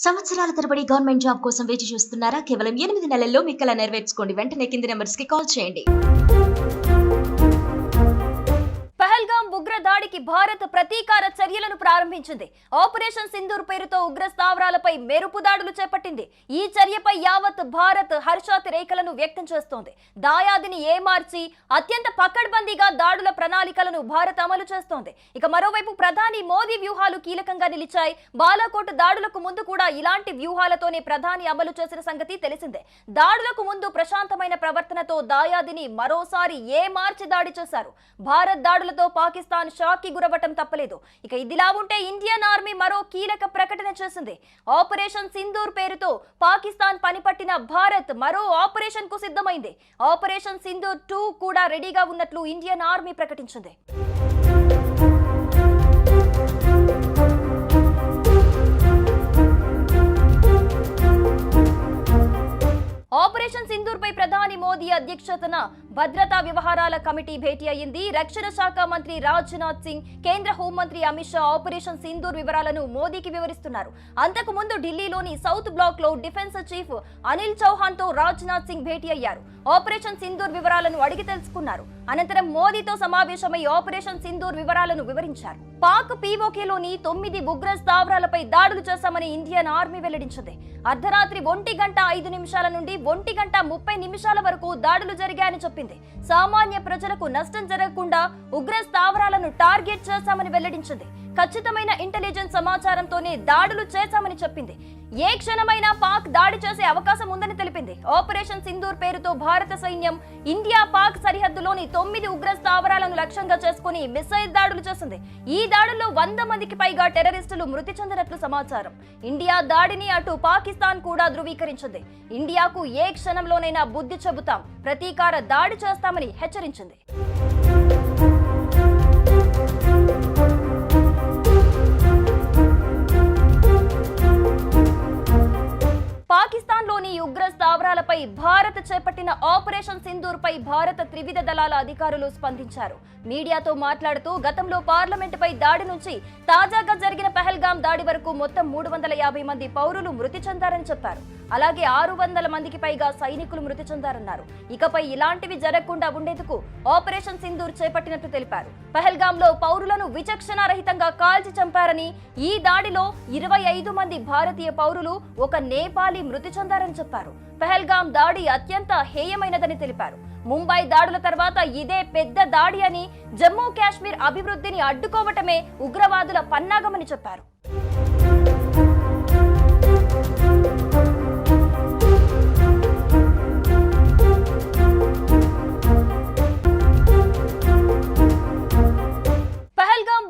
సంవత్సరాల తరబడి government job కోసం వేచి చూస్తున్నారా? కేవలం 8 నెలల్లో మీ కల నెరవేర్చుకోండి. వెంటనే కింది నెంబర్స్ కి కాల్ చేయండి. పహల్గాం ఉగ్ర దాడికి భారత్ ప్రతీకార చర్యలను ప్రారంభించింది. ఆపరేషన్ సింధూర్ పేరుతో ఉగ్ర స్థావరాలపై మెరుపు దాడులు చేపట్టింది. ఈ చర్యపై యావత్ భారత్ హర్షాతిరేకలను వ్యక్తం చేస్తోంది. దాయాదిని ఏమార్చి అత్యంత పకడ్బందీగా దాడుల ప్రణాళికలను భారత్ అమలు చేస్తోంది. ఇక మరోవైపు ప్రధాని మోదీ వ్యూహాలు కీలకంగా నిలిచాయి. బాలాకోట్ దాడులకు ముందు కూడా ఇలాంటి వ్యూహాలతోనే ప్రధాని అమలు చేసిన సంగతి తెలిసిందే. దాడులకు ముందు ప్రశాంతమైన ప్రవర్తనతో దాయాదిని మరోసారి ఏమార్చి దాడి చేశారు. భారత్ దాడులతో పాకిస్తాన్ షాక్కి గురవటం తప్పలేదు. ఇక ఇదిలా ఉంటే ఇండియన్ ఆర్మీ మరో కీలక ప్రకటన చేసింది. ఆపరేషన్ సింధూర్ పేరుతో పాకిస్తాన్ పనిపట్టిన భారత్ మరో ఆపరేషన్ కు సిద్ధమైంది. ఆపరేషన్ సింధూర్ 2 కూడా రెడీగా ఉన్నట్లు ఇండియన్ ఆర్మీ ప్రకటించింది. ఆపరేషన్ సింధూర్ పై ప్రధాని మోదీ అధ్యక్షతన భద్రతా వ్యవహారాల కమిటీ భేటీ అయింది. రక్షణ శాఖ మంత్రి రాజ్నాథ్ సింగ్, కేంద్ర హోంమంత్రి అమిత్ షా ఆపరేషన్ సింధూర్ వివరాలను మోదీకి వివరిస్తున్నారు. అంతకు ముందు ఢిల్లీలోని సౌత్ బ్లాక్ లో డిఫెన్స్ చీఫ్ అనిల్ చౌహాన్ తో రాజ్నాథ్ సింగ్ భేటీ అయ్యారు. ఆపరేషన్ సింధూర్ వివరాలను అడిగి తెలుసుకున్నారు. అనంతరం మోదీతో సమావేశమై ఆపరేషన్ సింధూర్ వివరాలను వివరించారు. పాక్ పీఓకేలోని 9 ఉగ్ర స్థావరాలపై దాడులు చేశామని ఇండియన్ ఆర్మీ వెల్లడించింది. అర్ధరాత్రి 1:05 నుండి 1:30 వరకు దాడులు జరిగాయని చెప్పింది. సామాన్య ప్రజలకు నష్టం జరగకుండా ఉగ్ర స్థావరాలను టార్గెట్ చేశామని వెల్లడించింది. ఖచ్చితమైన ఇంటెలిజెన్స్ సమాచారంతోనే దాడులు చేశామని చెప్పింది. ఏ క్షణమైనా పాక్ దాడి చేసే అవకాశం ఉందని తెలిపింది. ఆపరేషన్ సింధూర్ పేరుతో భారత సైన్యం ఇండియా పాక్ సరిహద్దులోని 9 ఉగ్ర స్థావరాలను లక్ష్యంగా చేసుకుని మిసైల్ దాడులు చేసింది. ఈ దాడుల్లో 100 మందికి పైగా టెర్రరిస్టులు మృతి చెందినట్లు సమాచారం. ఇండియా దాడిని అటు పాకిస్తాన్ కూడా ధృవీకరించింది. ఇండియాకు ఏ క్షణంలోనైనా బుద్ధి చెబుతాం, ప్రతీకార దాడి చేస్తామని హెచ్చరించింది. పాకిస్తాన్లోని ఉగ్ర స్థావరాలపై భారత్ చేపట్టిన ఆపరేషన్ సింధూర్ పై భారత త్రివిధ దళాల అధికారులు స్పందించారు. మీడియాతో మాట్లాడుతూ గతంలో పార్లమెంటుపై దాడి నుంచి తాజాగా జరిగిన పహల్గాం దాడి వరకు మొత్తం 350 మంది పౌరులు మృతి చెందారని చెప్పారు. అలాగే 600 మందికి పైగా సైనికులు మృతి చెందారన్నారు. ఇకపై ఇలాంటివి జరగకుండా ఉండేందుకు ఆపరేషన్ సింధూర్ చేపట్టినట్టు తెలిపారు. పహల్గాంలో పౌరులను విచక్షణారహితంగా కాల్చి చంపారని, ఈ దాడిలో 25 మంది భారతీయ పౌరులు, ఒక నేపాలీ మృతి చెందారని చెప్పారు. పహల్గాం దాడి అత్యంత హేయమైనదని తెలిపారు. ముంబై దాడుల తర్వాత ఇదే పెద్ద దాడి అని, జమ్మూ కాశ్మీర్ అభివృద్ధిని అడ్డుకోవటమే ఉగ్రవాదుల పన్నాగమని చెప్పారు.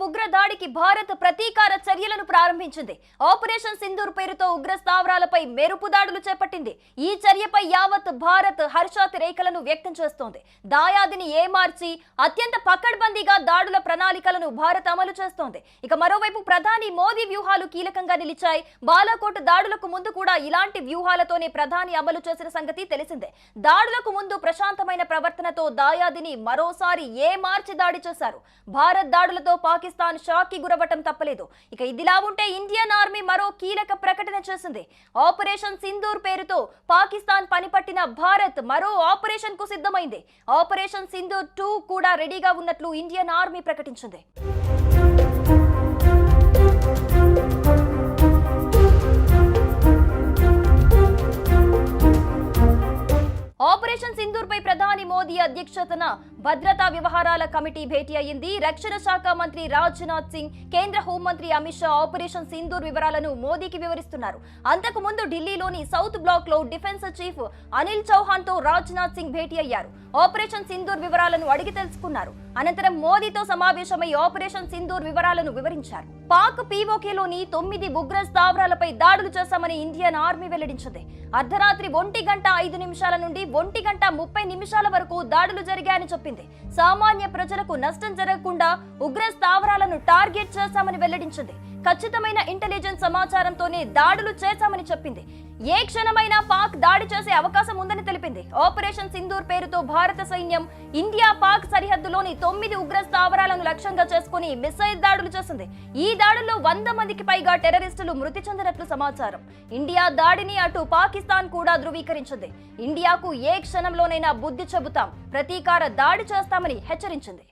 ఉగ్ర దాడికి భారత్ ప్రతీకార చర్యలను ప్రారంభించింది. ఆపరేషన్ సింధూర్ పేరుతో ఉగ్ర స్థావరాలపై మెరుపు దాడులు చేపట్టింది. ఈ చర్యపై యావత్ భారత్ హర్షాతిరేకలను వ్యక్తం చేస్తోంది. దాయాదిని ఏమార్చి అత్యంత పకడ్బందీగా దాడుల ప్రణాళికలను భారత్ అమలు చేస్తోంది. ఇక మరోవైపు ప్రధాని మోదీ వ్యూహాలు కీలకంగా నిలిచాయి. బాలాకోట్ దాడులకు ముందు కూడా ఇలాంటి వ్యూహాలతోనే ప్రధాని అమలు చేసిన సంగతి తెలిసిందే. దాడులకు ముందు ప్రశాంతమైన ప్రవర్తనతో దాయాదిని మరోసారి ఏమార్చి దాడి చేశారు. భారత్ దాడులతో పాకిస్తాన్ షాక్కి గురవటం తప్పలేదు. ఇక ఇదిలా ఉంటే ఇండియన్ ఆర్మీ మరో కీలక ప్రకటన చేసింది. ఆపరేషన్ సింధూర్ పేరుతో పాకిస్తాన్ పనిపట్టిన భారత్ మరో ఆపరేషన్ కు సిద్ధమైంది. ఆపరేషన్ సింధూర్ 2 కూడా రెడీగా ఉన్నట్లు ఇండియన్ ఆర్మీ ప్రకటించింది. ఆపరేషన్ సింధూర్ పై ప్రధాని మోదీ అధ్యక్షతన భద్రతా వ్యవహారాల కమిటీ భేటీ అయింది. రక్షణ శాఖ మంత్రి రాజ్నాథ్ సింగ్, కేంద్ర హోంమంత్రి అమిత్ షా ఆపరేషన్ సింధూర్ వివరాలను మోదీకి వివరిస్తున్నారు. అంతకు ముందు ఢిల్లీలోని సౌత్ బ్లాక్ లో డిఫెన్స్ చీఫ్ అనిల్ చౌహాన్ తో రాజ్నాథ్ సింగ్ భేటీ అయ్యారు. ఆపరేషన్ సింధూర్ వివరాలను అడిగి తెలుసుకున్నారు. అనంతరం మోదీతో సమావేశమై ఆపరేషన్ సింధూర్ వివరాలను వివరించారు. పాక్ పీఓకేలోని 9 ఉగ్ర స్థావరాలపై దాడులు చేశామని ఇండియన్ ఆర్మీ వెల్లడించింది. అర్ధరాత్రి 1:05 నుండి 1:30 వరకు దాడులు జరిగాయని చెప్పింది. సామాన్య ప్రజలకు నష్టం జరగకుండా ఉగ్ర స్థావరాలను టార్గెట్ చేశామని వెల్లడించింది. ఖచ్చితమైన ఇంటెలిజెన్స్ సమాచారంతోనే దాడులు చేశామని చెప్పింది. ఏ క్షణమైనా పాక్ దాడి చేసే అవకాశం ఉందని తెలిపింది. ఆపరేషన్ సింధూర్ పేరుతో భారత సైన్యం ఇండియా పాక్ సరిహద్దులోని 9 ఉగ్ర స్థావరాలను లక్ష్యంగా చేసుకుని మిసైల్ దాడులు చేసింది. ఈ దాడుల్లో 100 మందికి పైగా టెర్రరిస్టులు మృతి చెందినట్లు సమాచారం. ఇండియా దాడిని అటు పాకిస్తాన్ కూడా ధృవీకరించింది. ఇండియాకు ఏ క్షణంలోనైనా బుద్ధి చెబుతాం, ప్రతీకార దాడి చేస్తామని హెచ్చరించింది.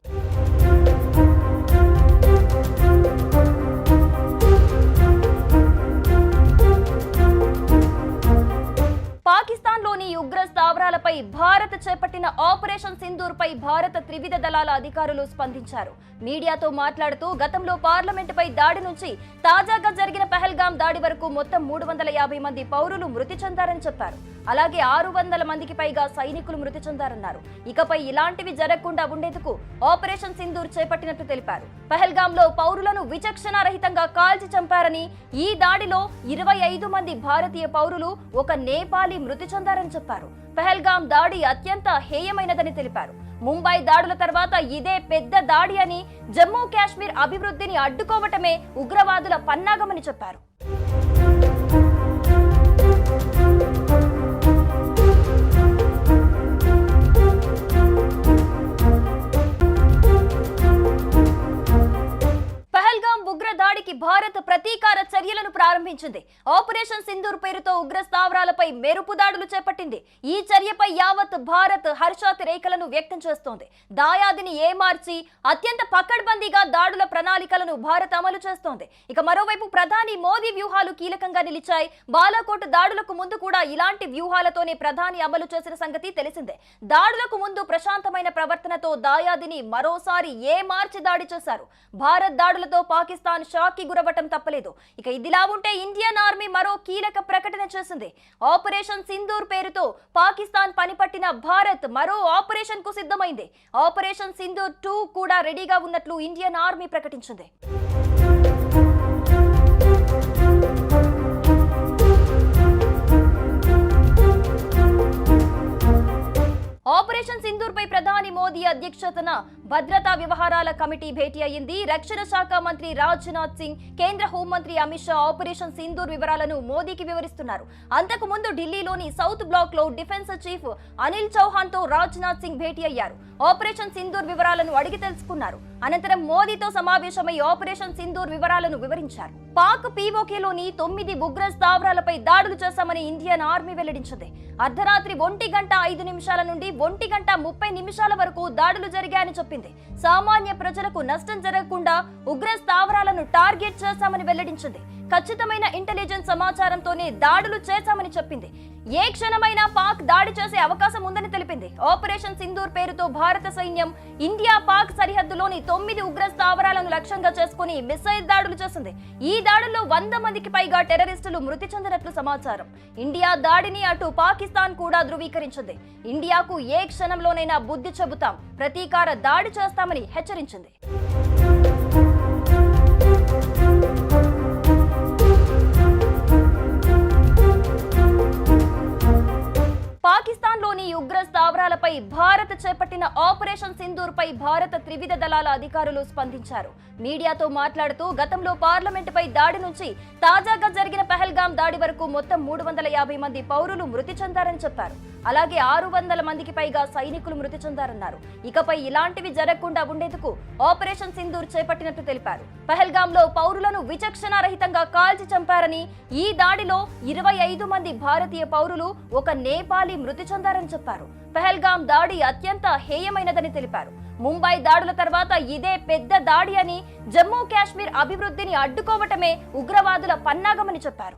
పాకిస్తాన్లోని ఉగ్ర స్థావరాలపై భారత్ చేపట్టిన ఆపరేషన్ సింధూర్ పై భారత త్రివిధ దళాల అధికారులు స్పందించారు. మీడియాతో మాట్లాడుతూ గతంలో పార్లమెంటుపై దాడి నుంచి తాజాగా జరిగిన పహల్గామ్ దాడి వరకు మొత్తం 350 మంది పౌరులు మృతి చెందారని చెప్పారు. అలాగే 600 మందికి పైగా సైనికులు మృతి చెందారన్నారు. ఇకపై ఇలాంటివి జరగకుండా ఉండేందుకు ఆపరేషన్ సింధూర్ చేపట్టినట్టు తెలిపారు. పహల్గామ్ లో పౌరులను విచక్షణారహితంగా కాల్చి చంపారని, ఈ దాడిలో 25 మంది భారతీయ పౌరులు, ఒక నేపాలీ మృతి చెందారని చెప్పారు. పహల్గామ్ దాడి అత్యంత హేయమైనదని తెలిపారు. ముంబై దాడుల తర్వాత ఇదే పెద్ద దాడి అని, జమ్మూ కాశ్మీర్ అభివృద్ధిని అడ్డుకోవటమే ఉగ్రవాదుల పన్నాగమని చెప్పారు. ఉగ్ర దాడికి భారత్ ప్రతీకార చర్యలను ప్రారంభించింది. ఆపరేషన్ సింధూర్ పేరుతో ఉగ్ర స్థావరాలపై మెరుపు దాడులు చేపట్టింది. ఈ చర్యపై యావత్ భారత్ హర్షాతిరేకలను వ్యక్తం చేస్తోంది. దాయాదిని ఏమార్చి అత్యంత పకడ్బందీగా దాడుల ప్రణాళికలను భారత్ అమలు చేస్తోంది. ఇక మరోవైపు ప్రధాని మోదీ వ్యూహాలు కీలకంగా నిలిచాయి. బాలాకోట్ దాడులకు ముందు కూడా ఇలాంటి వ్యూహాలతోనే ప్రధాని అమలు చేసిన సంగతి తెలిసిందే. దాడులకు ముందు ప్రశాంతమైన ప్రవర్తనతో దాయాదిని మరోసారి ఏమార్చి దాడి చేశారు. భారత్ దాడులతో పాకిస్తాన్ షాక్ కి గురవటం తప్పలేదు. ఇక ఇదిలా ఉంటే ఇండియన్ ఆర్మీ మరో కీలక ప్రకటన చేసింది. ఆపరేషన్ సింధూర్ పేరుతో పాకిస్తాన్ పనిపట్టిన భారత్ మరో ఆపరేషన్ కు సిద్ధమైంది. ఆపరేషన్ సింధూర్ 2 కూడా రెడీగా ఉన్నట్లు ఇండియన్ ఆర్మీ ప్రకటించింది. ఆపరేషన్ సింధూర్ పై ప్రధాని మోదీ అధ్యక్షతన భద్రతా వ్యవహారాల కమిటీ భేటీ అయింది. రక్షణ శాఖ మంత్రి రాజ్నాథ్ సింగ్, కేంద్ర హోంమంత్రి అమిత్ షా ఆపరేషన్ సింధూర్ వివరాలను మోదీకి వివరిస్తున్నారు. అంతకు ముందు ఢిల్లీలోని సౌత్ బ్లాక్ లో డిఫెన్స్ చీఫ్ అనిల్ చౌహాన్ తో రాజ్నాథ్ సింగ్ భేటీ అయ్యారు. ఆపరేషన్ సింధూర్ వివరాలను అడిగి తెలుసుకున్నారు. అనంతరం మోదీతో సమావేశమై ఆపరేషన్ సింధూర్ వివరాలను వివరించారు. పాక్ పీఓకేలోని 9 ఉగ్ర స్థావరాలపై దాడులు చేశామని ఇండియన్ ఆర్మీ వెల్లడించింది. అర్ధరాత్రి 1:05 నుండి 1:30 వరకు దాడులు జరిగాయని చెప్పింది. సామాన్య ప్రజలకు నష్టం జరగకుండా ఉగ్ర స్థావరాలను టార్గెట్ చేశామని వెల్లడించింది. ఖచ్చితమైన ఇంటెలిజెన్స్ సమాచారంతోనే దాడులు చేశామని చెప్పింది. ఏ క్షణమైనా పాక్ దాడి చేసే అవకాశం ఉందని తెలిపింది. ఆపరేషన్ సింధూర్ పేరుతో భారత సైన్యం ఇండియా పాక్ సరిహద్దులోని 9 ఉగ్ర స్థావరాలను లక్ష్యంగా చేసుకుని మిసైల్ దాడులు చేసింది. ఈ దాడుల్లో 100 మందికి పైగా టెర్రరిస్టులు మృతి చెందినట్లు సమాచారం. ఇండియా దాడిని అటు పాకిస్తాన్ కూడా ధృవీకరించింది. ఇండియాకు ఏ క్షణంలోనైనా బుద్ధి చెబుతాం, ప్రతీకార దాడి చేస్తామని హెచ్చరించింది. పాకిస్తాన్లోని ఉగ్ర స్థావరాలపై భారత్ చేపట్టిన ఆపరేషన్ సింధూర్ పై భారత త్రివిధ దళాల అధికారులు స్పందించారు. మీడియాతో మాట్లాడుతూ గతంలో పార్లమెంటుపై దాడి నుంచి తాజాగా జరిగిన పహల్గామ్ దాడి వరకు మొత్తం 350 మంది పౌరులు మృతి చెందారని చెప్పారు. అలాగే 600 మందికి పైగా సైనికులు మృతి చెందారన్నారు. ఇకపై ఇలాంటివి జరగకుండా ఉండేందుకు ఆపరేషన్ సింధూర్ చేపట్టినట్టు తెలిపారు. పహల్గామ్ లో పౌరులను విచక్షణారహితంగా కాల్చి చంపారని, ఈ దాడిలో 25 మంది భారతీయ పౌరులు, ఒక నేపాలీ మృతి చెందారని చెప్పారు. పహల్గామ్ దాడి అత్యంత హేయమైనదని తెలిపారు. ముంబై దాడుల తర్వాత ఇదే పెద్ద దాడి అని, జమ్మూ కాశ్మీర్ అభివృద్ధిని అడ్డుకోవటమే ఉగ్రవాదుల పన్నాగమని చెప్పారు.